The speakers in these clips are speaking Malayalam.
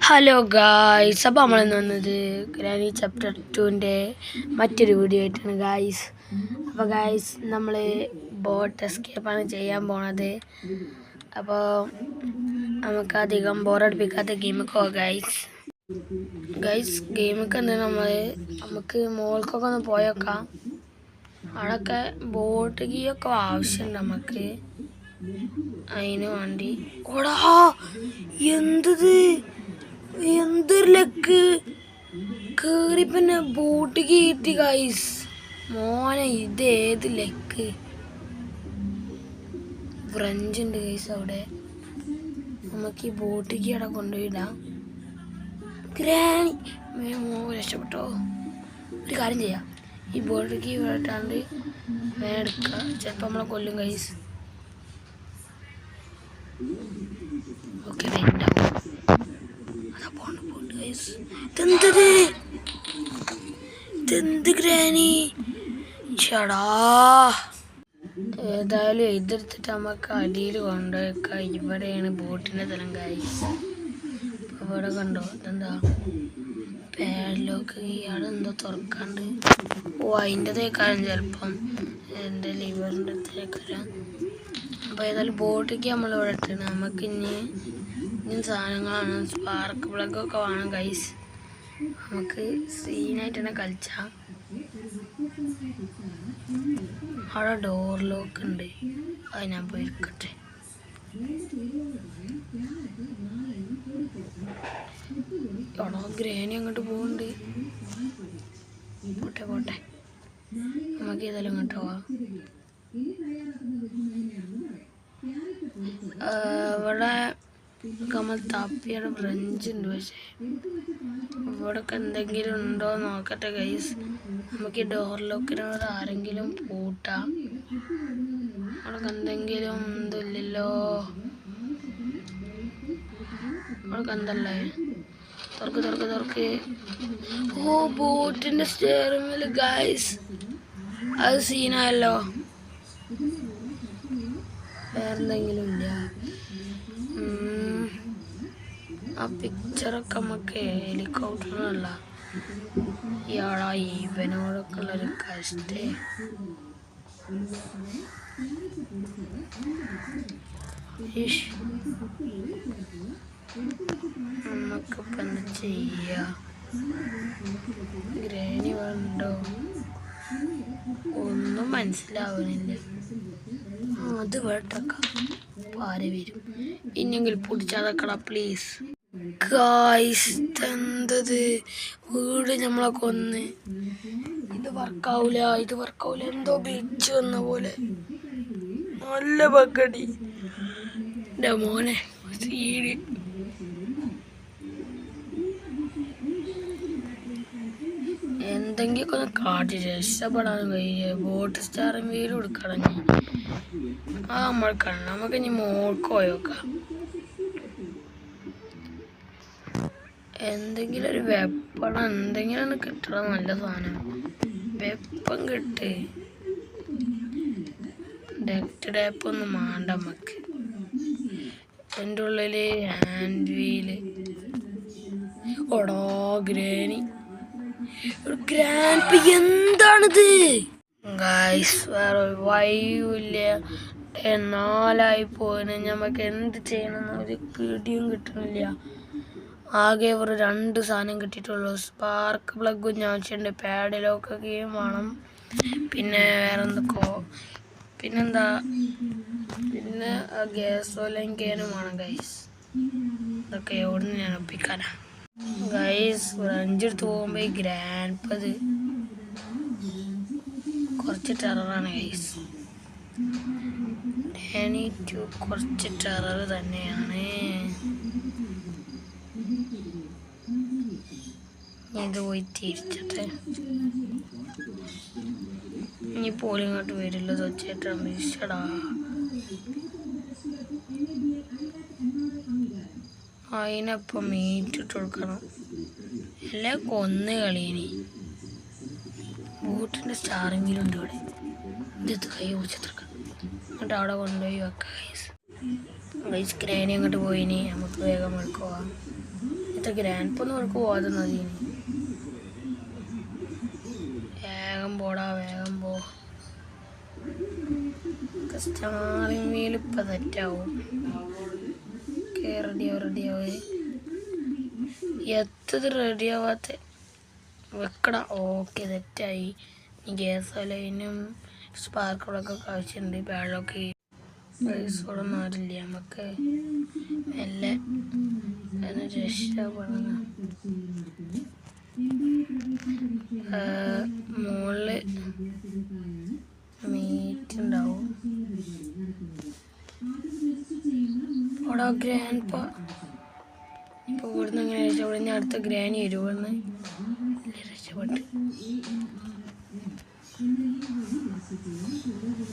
ഹലോ ഗായ്സ്, അപ്പോൾ നമ്മളിന്ന് വന്നത് ഗ്രാനി ചാപ്റ്റർ 2ൻ്റെ മറ്റൊരു വീഡിയോ ആയിട്ടാണ് ഗായ്സ്. അപ്പോൾ ഗായ്സ്, നമ്മൾ ബോട്ട് എസ്കേപ്പാണ് ചെയ്യാൻ പോണത്. അപ്പോൾ നമുക്ക് അധികം ബോറടിപ്പിക്കാത്ത ഗെയിമൊക്കെ ഗായ്സ്. ഗെയിമൊക്കെ എന്താ നമുക്ക് മോൾക്കൊക്കെ ഒന്ന് പോയേക്കാം. അവിടെയൊക്കെ ബോട്ട് കീയൊക്കെ ആവശ്യമുണ്ട് നമുക്ക്. അതിന് വേണ്ടി ഓടാ എന്തൊരു ലക്ക് കയറി പിന്നെ ബോട്ട് കീറ്റി ഗൈസ്. മോനെ ഇതേത് ലക്ക്. ഫ്രഞ്ച് ഉണ്ട് ഗൈസ് അവിടെ. നമുക്ക് ഈ ബോട്ട് കീ അവിടെ കൊണ്ടുപോയിടാം. ഗ്രാനി രക്ഷപ്പെട്ടോ. ഒരു കാര്യം ചെയ്യാം, ഈ ബോട്ട് കീ ഇട്ടാണ്ട് എടുക്കുക. ചിലപ്പോൾ നമ്മളെ കൊല്ലും ഗൈസ്. ഓക്കെ, ഇതെന്ത് ഗ്രാനി ചടാ. ഏതായാലും എതിർത്തിട്ട് നമുക്ക് അടിയിൽ കൊണ്ടുപോയേക്കാം. ഇവിടെയാണ് ബോട്ടിൻ്റെ തലം ഗൈസ്. ഇവിടെ കണ്ടോ, ഇതെന്താ പാഡ്ലോക്ക്. ഇയാളെ എന്തോ തുറക്കാണ്ട്. അതിൻ്റെതേക്കാരം ചിലപ്പം എൻ്റെ ലിവറിൻ്റെ അടുത്തേക്കാരം. അപ്പോൾ ഏതായാലും ബോട്ടിക്ക് നമ്മളിവിടെ ഇട്ടാണ്. നമുക്ക് ഇനി സാധനങ്ങളാണ്. സ്പാർക്ക് പ്ലഗൊക്കെ വേണം ഗൈസ്. നമുക്ക് സീനായിട്ട് തന്നെ കളിച്ചാൽ. അവിടെ ഡോർ ലോക്ക് ഉണ്ട്, അത് ഞാൻ പോയി ഇരിക്കട്ടെ. എടോ ഗ്രാനി അങ്ങോട്ട് പോകുന്നുണ്ട്. പോട്ടെ നമുക്ക് ഏതായാലും ഇങ്ങോട്ട് പോവാം. ഇവിടെ നമ്മൾ തപ്പിയുടെ ഫ്രഞ്ച് ഉണ്ട്, പക്ഷേ ഇവിടൊക്കെ എന്തെങ്കിലും ഉണ്ടോ നോക്കട്ടെ ഗൈസ്. നമുക്ക് ഈ ഡോർ ലോക്കിനോട് ആരെങ്കിലും പൂട്ടാം. അവിടൊക്കെ എന്തെങ്കിലും ഇതില്ലല്ലോ. അവിടൊക്കെ എന്തല്ലേ? തുറക്ക്. ഓ, ബോട്ടിൻ്റെ സ്റ്റിയറിംഗ് വീല് ഗൈസ്. അത് സീനായല്ലോ. വേറെന്തെങ്കിലും ഇല്ല? ആ പിക്ചറൊക്കെ നമുക്ക് ഹെലികോപ്റ്ററിനല്ല. ഇയാളാ ഇവനോടൊക്കെ ഉള്ളൊരു കഷ്ടേ. നമുക്കിപ്പോൾ എന്താ ചെയ്യാ? ഗ്രാനി വേണ്ടോ? ഒന്നും മനസ്സിലാവുന്നില്ല. അത് വേട്ടക്കാം. ആരെ വരും ഇനിയെങ്കിൽ പിടിച്ചാതക്കട പ്ലീസ് ഗായ്സ്. എന്തത് വീട് നമ്മളെ കൊന്ന്. ഇത് വർക്കാവൂല. എന്തോ ഗ്ലിച്ച് വന്ന പോലെ. നല്ല ബക്കടി എൻ്റെ മോനെ. സീഡി എന്തെങ്കിലുമൊക്കെ ഒന്ന് കാട്ടി രക്ഷപ്പെടാനും കഴിയില്ല. ബോട്ട് സ്റ്റാറിങ് വീല് കൊടുക്കണം. നമ്മൾ കണ്ണ്. നമുക്ക് ഇനി മോൾക്ക് പോയേക്കാം. എന്തെങ്കിലും ഒരു വെപ്പണം എന്തെങ്കിലും ഒന്ന് കിട്ടണം. നല്ല സാധനം വെപ്പം കിട്ട്. ഡെക്ടേപ്പൊന്നും വേണ്ട നമുക്ക്. എൻ്റെ ഉള്ളിൽ ഹാൻഡ് വീല്. ഓടോ ഗ്രാനി. ഗ്രാൻഡ് എന്താണിത് ഗൈസ്? വേറെ ഒരു വഴിയുമില്ല. 4 പോയിന്. നമുക്ക് എന്ത് ചെയ്യണമെന്ന് ഒരു പിടിയും കിട്ടണില്ല. ആകെ ഒരു 2 സാധനം കിട്ടിയിട്ടുള്ളൂ. സ്പാർക്ക് പ്ലഗും ആവശ്യമുണ്ട്. പാഡിലൊക്കെ വേണം. പിന്നെ വേറെന്തൊക്കെയോ പിന്നെ ഗ്യാസോലൈൻ ക്യാനും വേണം ഗൈസ്. ഇതൊക്കെ എവിടെ നിന്ന് ഞാൻ ഒപ്പിക്കാനാ ഗൈസ്? ഫ്രഞ്ചെടുത്ത് പോകുമ്പോൾ ഈ ഗ്രാൻഡ് കുറച്ച് ടെററാണ് ഗൈസ്. കുറച്ച് ടെറർ തന്നെയാണ്. ഇത് പോയി തിരിച്ചിട്ട് ഇനി പോലും ഇങ്ങോട്ട് വരില്ല. തൊച്ചേട്ടാണ് ഇഷ്ടടാ. അതിനപ്പം മീറ്റിട്ട് കൊടുക്കണം. എല്ലാം കൊന്ന് കളീനി. ബോട്ടിൻ്റെ സ്റ്റാറിംഗ് വീലുണ്ട് ഇവിടെ. ഇത് കൈ പിടിച്ചെടുക്കണം. എന്നിട്ട് അവിടെ കൊണ്ടുപോയി വെക്കാം ഗൈസ്. ഗ്രാനി അങ്ങോട്ട് പോയിനി. നമുക്ക് വേഗം എടുക്കുക. അടുത്ത ഗ്രാൻഡ് ഒന്നും അവർക്ക് പോകാതെ മതി. വേഗം പോടാ, വേഗം പോ. സ്റ്റാറിങ് വീൽ ഇപ്പം തെറ്റാവും. റെഡിയാവേ എത്തത് റെഡിയാവാത്ത വെക്കട. ഓക്കെ, തെറ്റായി. ഈ ഗ്യാസ് ലൈനും സ്പാർക്കുകളൊക്കെ ആവശ്യമുണ്ട്. പാഴൊക്കെ പൈസോടൊന്നും ആരില്ല. നമുക്ക് മെല്ലെ രക്ഷപ്പെടണം. മുകളിൽ മീറ്റ് ഉണ്ടാവും. അവിടെ ഗ്രാൻഡ് ഇപ്പോൾ ഇവിടുന്ന് എങ്ങനെ രക്ഷപ്പെടും? ഇനി അടുത്ത ഗ്രാനി വരുമെന്ന് രക്ഷപ്പെട്ട്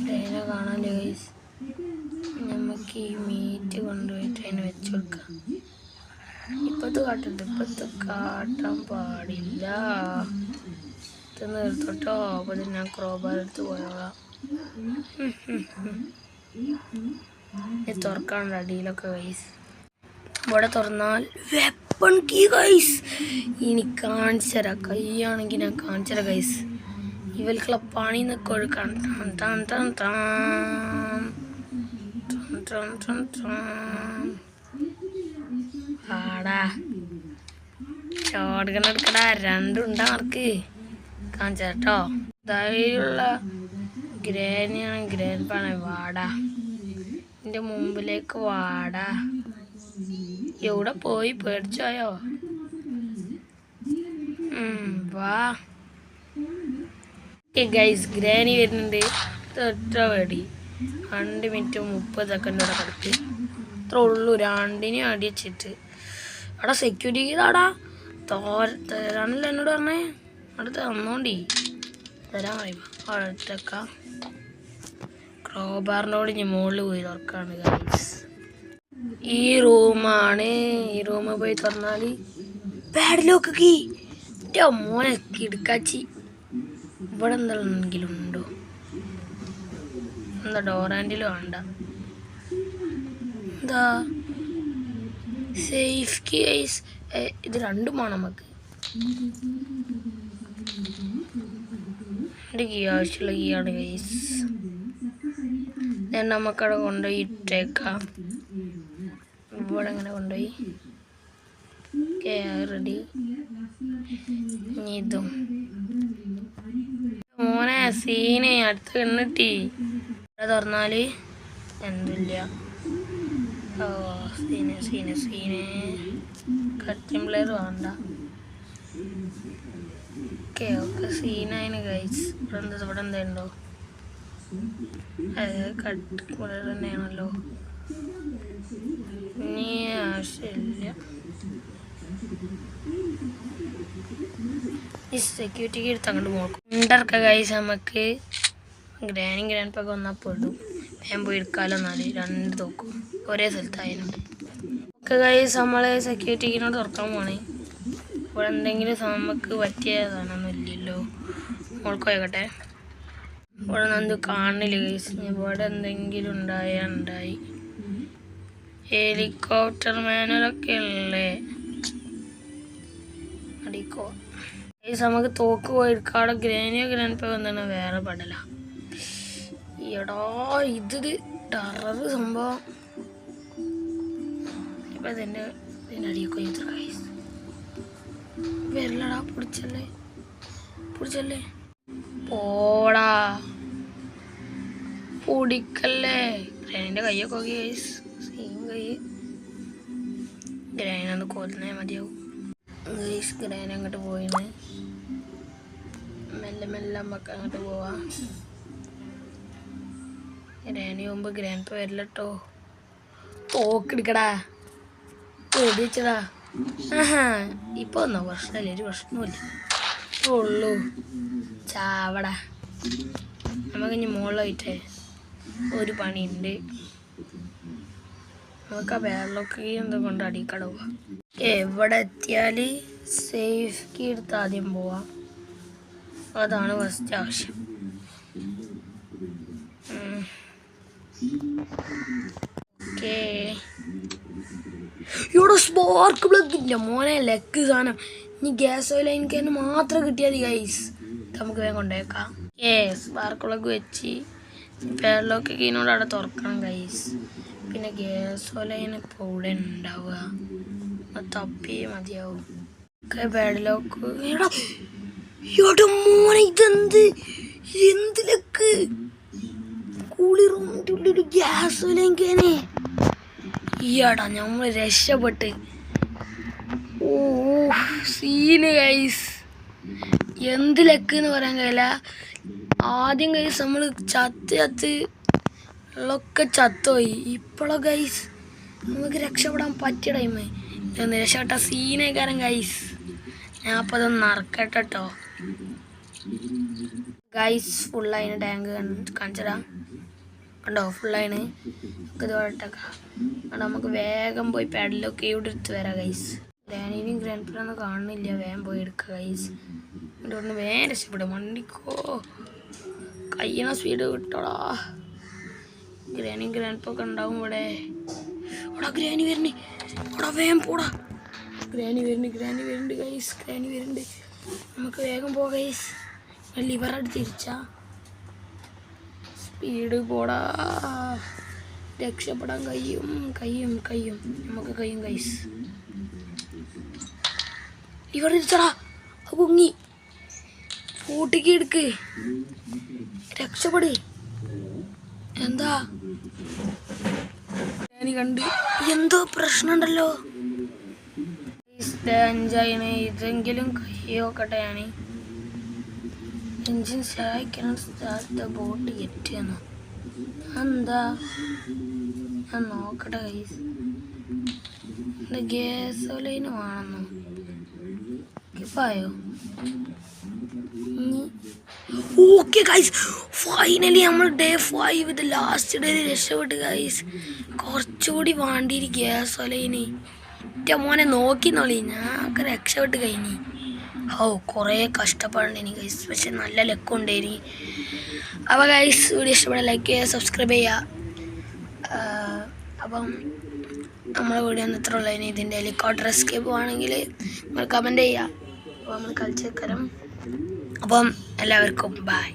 ഗ്രാനെ കാണാൻ ഗൈസ്. നമുക്ക് ഈ മീറ്റ് കൊണ്ടുപോയിട്ട് അതിന് വെച്ച് കൊടുക്കാം. ഇപ്പത്തെ കാട്ടാൻ പാടില്ല. ഇത് നിർത്തോട്ടോ. അപ്പോൾ ഞാൻ ക്രോബാർ എടുത്ത് പോയോളാം. തുറക്കാണ്ട് അടിയിലൊക്കെ ഗൈസ്. ഇവിടെ തുറന്നാൽ വെപ്പൺ കീ ഗൈസ്. ഇനി കാണിച്ചു തരാം. കൈയാണെങ്കിൽ ഞാൻ കാണിച്ചു തരാം ഗൈസ്. ഇവൽക്കുള്ള പണി നിൽക്കും ഒഴുക്കാൻ. ആടാ ചോടുകണെടുക്കടാ. രണ്ടുണ്ടാ അവർക്ക് കാണിച്ചു കേട്ടോ. ധൈര്യമുള്ള ഗ്രാനിയാണ്, ഗ്രാൻഡ് പാണ്. വാടാ, എൻ്റെ മുമ്പിലേക്ക് വാടാ. എവിടെ പോയി? പേടിച്ചോയോ? വാ ഗൈസ്. ഗ്രാനി വരുന്നുണ്ട്. ഒറ്റ വേടി 2 മിനിറ്റ് 30 സെക്കൻഡോടെ കിടക്ക്. ഇത്ര ഉള്ളൂ. 2നും അടി വെച്ചിട്ട് അവിടെ സെക്യൂരിറ്റി ചെയ്താടാ. തരാനല്ല എന്നോട് പറഞ്ഞേ. അവിടെ തന്നോണ്ടി തരാൻ പറയുമ്പോ അടുത്തേക്ക ക്രോബാറിനോട് ഇനി മുകളിൽ പോയി തുറക്കാണ് ഗൈസ്. ഈ റൂമാണ്. ഈ റൂമിൽ പോയി തുറന്നാൽ പാഡ് ലോക്ക് കീ. എൻ്റെ മോനെ കിടക്കാച്ചി. ഇവിടെ എന്തെങ്കിലും ഉണ്ടോ? എന്താ ഡോർ ഹാൻഡിൽ വേണ്ട. എന്താ സേഫ് കീ ഗൈസ്. ഇത് രണ്ടുമാണ് നമുക്ക്. എൻ്റെ കീ ആവശ്യമുള്ള കീയാണ് ഗൈസ്. ഞാൻ നമുക്കവിടെ കൊണ്ടുപോയി ഇട്ടേക്കാം. ഇവിടെ ഇങ്ങനെ കൊണ്ടുപോയി റെഡി. ഇതും മോനെ സീനെ അടുത്ത് കണ്ടിട്ടി. ഇവിടെ തുറന്നാൽ എന്തില്ല. ഓ സീന് കട്ടിംഗ് പ്ലെയർ വേണ്ട. ഓക്കെ സീനായിന് ഗൈസ്. ഇവിടെ എന്താ ഉണ്ടോ? അത് കട്ടിംഗ് പ്ലെയർ തന്നെയാണല്ലോ. ഇനി ആവശ്യമില്ല. ഈ സെക്യൂരിറ്റിക്ക് എടുത്ത് അങ്ങോട്ട് നോക്കും. ഉണ്ടർക്ക ഗൈസ്. നമുക്ക് ഗ്രാൻഡ് പാക്ക് വന്നാൽ പെടും. ഞാൻ പോയി എടുക്കാമല്ലോ. 2 തോക്കും ഒരേ സ്ഥലത്തായിരുന്നു. ഓക്കെ ഗൈസ്, നമ്മൾ സെക്യൂരിറ്റിക്കിനോട് തുറക്കാൻ പോണേ. ഇവിടെ എന്തെങ്കിലും നമുക്ക് പറ്റിയ സാധനമൊന്നും ഇല്ലല്ലോ. മോൾക്ക് പോയിക്കട്ടെ. ഇവിടെ എന്ത് കാണില്ല ഗൈസ്. ഇവിടെ എന്തെങ്കിലും ഉണ്ടായി. ഹെലികോപ്റ്റർ മാനുവലൊക്കെ ഉള്ളേ. അടിക്കോ ഗൈസ്. നമുക്ക് തോക്ക് പോയി എടുക്കാം. അവിടെ ഗ്രാൻഡ് പാക്ക് വന്നാണ് വേറെ പടല. എടാ ഇത് ടെറർ സംഭവം. ഇപ്പം ഇതിൻ്റെ അടിയൊക്കെ എത്ര ഗൈസ്. വരില്ലടാ. പിടിച്ചല്ലേ പോടാ. പൊടിക്കല്ലേ. ഗ്രാനിൻ്റെ കയ്യൊക്കെ നോക്കി ഗൈസ്. സെയിം കൈ. ഗ്രാനൊന്ന് കൊല്ലുന്നേ മതിയാവും ഗൈസ്. ഗ്രാൻ അങ്ങോട്ട് പോയിന്. മെല്ലെ നമുക്ക് അങ്ങോട്ട് പോവാം. ഗ്രാനി മുമ്പ് ഗ്രാൻഡ് പാ വരില്ല കേട്ടോ. തോക്കെടുക്കടാ. ഓടിച്ചടാ. ഇപ്പൊ ഒന്നോ പ്രശ്നമില്ല. ഒരു പ്രശ്നമില്ല. ഉള്ളൂ ചാവടാ. നമുക്കിനി മുകളിലായിട്ടേ ഒരു പണിയുണ്ട്. നമുക്ക് ആ വെള്ളമൊക്കെ എന്താ കൊണ്ട് അടിക്കട പോവാം. എവിടെ എത്തിയാൽ സേഫ് കീ എടുത്ത് ആദ്യം പോവാം. അതാണ് ഫസ്റ്റ് ആവശ്യം. ഓക്കേ ഇവിടെ സ്പാർക്ക് പ്ലഗിൻ്റെ മോനെ ലെക്ക് സാധനം. ഇനി ഗ്യാസ് ഓയിൽ എനിക്ക് തന്നെ മാത്രം കിട്ടിയാൽ മതി ഗൈസ്. നമുക്ക് വേഗം കൊണ്ടുപോയേക്കാം. സ്പാർക്ക് പ്ലഗ് വെച്ച് പേരിലൊക്കെ ഇതിനോട് അവിടെ തുറക്കണം ഗൈസ്. പിന്നെ ഗ്യാസ് ഓയിൽ ഇപ്പോൾ ഇവിടെ ഉണ്ടാവുക തപ്പിയേ മതിയാവും. പേടിലോക്ക് ഇവിടെ മോനെ ഇതെന്ത് എന്തിലൊക്കെ കൂളി റൂമിൻ്റെ ഉള്ളിൽ ഗ്യാസ് ഓയിലേക്കാനെ ഈയാടാ നമ്മൾ രക്ഷപ്പെട്ട്. ഓ സീന് ഗൈസ്. എന്ത് ലക്ക് എന്ന് പറയാൻ കഴിയില്ല. ആദ്യം ഗൈസ് നമ്മൾ ചത്ത് ഉള്ളൊക്കെ ചത്തുപോയി. ഇപ്പോഴോ ഗൈസ് നമുക്ക് രക്ഷപ്പെടാൻ പറ്റിയ ടൈം. ഇതൊന്ന് രക്ഷപ്പെട്ട സീനേക്കാരൻ ഗൈസ്. ഞാൻ അപ്പോൾ അതൊന്ന് നടക്കട്ടോ ഗൈസ്. ഫുള്ളായിന് ടാങ്ക് കാണിച്ചടാ കണ്ടോ, ഫുള്ളായിന്. നമുക്ക് ഇത് വട്ടക്കാം. അവിടെ നമുക്ക് വേഗം പോയി പാഡിലൊക്കെ ഇവിടെ എടുത്ത് വരാം ഗൈസ്. ഗ്രാനിയും ഗ്രാൻഡ് പേരൊന്നും കാണുന്നില്ല. വേഗം പോയി എടുക്കുക ഗൈസ്. ഇവിടെ ഒന്ന് വേഗം രക്ഷപ്പെടും. വണ്ടിക്കോ കയ്യണ സ്പീഡ് കിട്ടോടാ. ഗ്രാനിയും ഗ്രാൻഡ് പേരൊക്കെ ഉണ്ടാവും ഇവിടെ. അവിടെ ഗ്രാനി വരുന്നുണ്ട്. അവിടെ വേഗം പോടാ. ഗ്രാനി വരുന്നുണ്ട് ഗൈസ്. ഗ്രാനി വരുന്നുണ്ട്. നമുക്ക് വേഗം പോകാം ഗൈസ്. ലിവറായിട്ട് തിരിച്ചാ സ്പീഡ് പോടാ. രക്ഷപ്പെടാൻ കഴിയും. നമുക്ക് കഴിയും ഗൈസ്. ലിവർ തിരിച്ചടാ. പൊങ്ങി പൂട്ടിക്ക് എടുക്ക്. രക്ഷപ്പെട്. എന്താ കണ്ട് എന്തോ പ്രശ്നമുണ്ടല്ലോ. എൻജോയിന് ഇതെങ്കിലും കയ്യോക്കട്ടെ. ഞാൻ എൻജിൻ സഹായിക്കണം. സ്റ്റാർട്ട് ദ ബോട്ട് ഗെറ്റ് എന്നോ എന്താ ഞാൻ നോക്കട്ടെ ഗൈസ്. ഗ്യാസ് ഓയിലിന് വേണമെന്നോ കിപ്പായോ. ഓക്കെ ഗൈസ്, ഫൈനലി നമ്മൾ ഡേ 5 ഇത് ലാസ്റ്റ് ഡേ രക്ഷപ്പെട്ട് ഗൈസ്. കുറച്ചുകൂടി വേണ്ടിയിട്ട് ഗ്യാസ് ഓയിലിന് മോനെ നോക്കിന്നോളി. ഞാനൊക്കെ രക്ഷപ്പെട്ട് കഴിഞ്ഞ്. കുറേ കഷ്ടപ്പാടുണ്ടായി ഗൈസ്. പക്ഷെ നല്ല ലക്കുണ്ടായി. അപ്പോൾ ഗൈസ് വീഡിയോ ഇഷ്ടപ്പെടാൻ ലൈക്ക് ചെയ്യുക, സബ്സ്ക്രൈബ് ചെയ്യുക. അപ്പം നമ്മളെ വീഡിയോ ഒന്ന് ഇത്ര ഉള്ളതിന്. ഇതിൻ്റെ ഹെലികോപ്റ്റർ എസ്കേപ്പ് ആണെങ്കിൽ നിങ്ങൾ കമൻറ്റ് ചെയ്യുക. അപ്പോൾ നമ്മൾ കളിച്ചേക്കരം. അപ്പം എല്ലാവർക്കും ബൈ.